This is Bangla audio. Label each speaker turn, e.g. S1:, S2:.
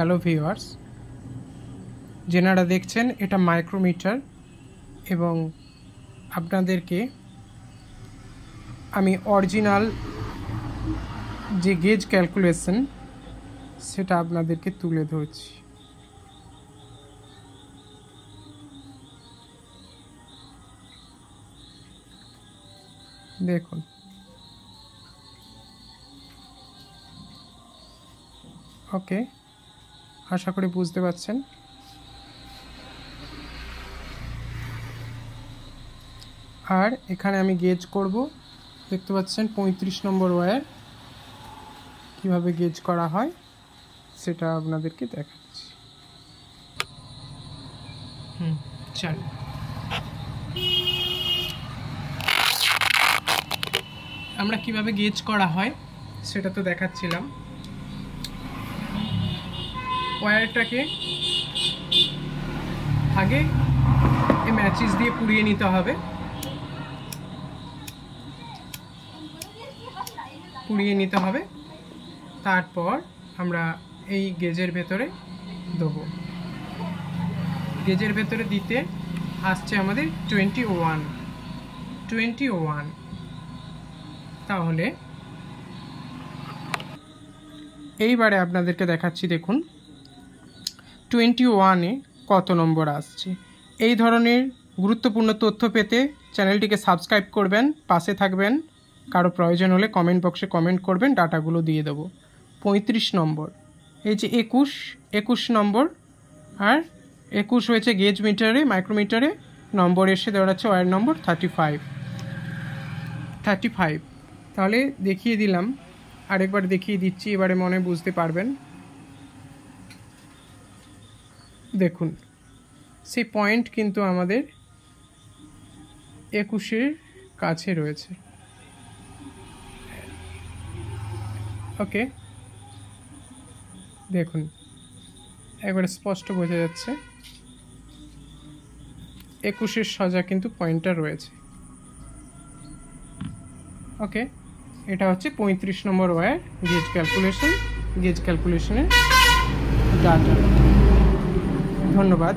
S1: হ্যালো ভিউয়ার্স, যেনারা দেখছেন এটা মাইক্রোমিটার এবং আপনাদেরকে আমি অরিজিনাল যে গেজ ক্যালকুলেশন সেটা আপনাদেরকে তুলে ধরছি। দেখুন, ওকে, আশা করি বুঝতে পারছেন। আর এখানে আমি গেজ করব, দেখতে পাচ্ছেন 35 নম্বর ওয়্যার কিভাবে গেজ করা হয় সেটা আপনাদেরকে দেখাচ্ছি। চলো, আমরা কিভাবে গেজ করা হয় সেটা তো দেখাচ্ছিলাম। ওয়্যারটাকে আগে এই ম্যাচিস দিয়ে পুড়িয়ে নিতে হবে, তারপর আমরা এই গেজের ভেতরে দেবো। গেজের ভেতরে দিতে আসছে আমাদের 21। তাহলে এইবারে আপনাদেরকে দেখাচ্ছি, দেখুন 21-এ কত নম্বর আসছে। এই ধরনের গুরুত্বপূর্ণ তথ্য পেতে চ্যানেলটিকে সাবস্ক্রাইব করবেন, পাশে থাকবেন। কারো প্রয়োজন হলে কমেন্ট বক্সে কমেন্ট করবেন, ডাটাগুলো দিয়ে দেবো। 35 নম্বর, এই যে 21 নম্বর, আর 21 হয়েছে গেজ মিটারে, মাইক্রোমিটারে নম্বর এসে দাঁড়াচ্ছে ওয়্যার নম্বর 35। তাহলে দেখিয়ে দিলাম, আরেকবার দেখিয়ে দিচ্ছি, এবারে মনে বুঝতে পারবেন। দেখুন, সেই পয়েন্ট কিন্তু আমাদের 21-এর কাছে রয়েছে। ওকে, দেখুন একবারে স্পষ্ট বোঝা যাচ্ছে 21-এর সোজা কিন্তু পয়েন্টটা রয়েছে। ওকে, এটা হচ্ছে 35 নম্বর ওয়্যার গেজ ক্যালকুলেশনের ডাটা। ধন্যবাদ।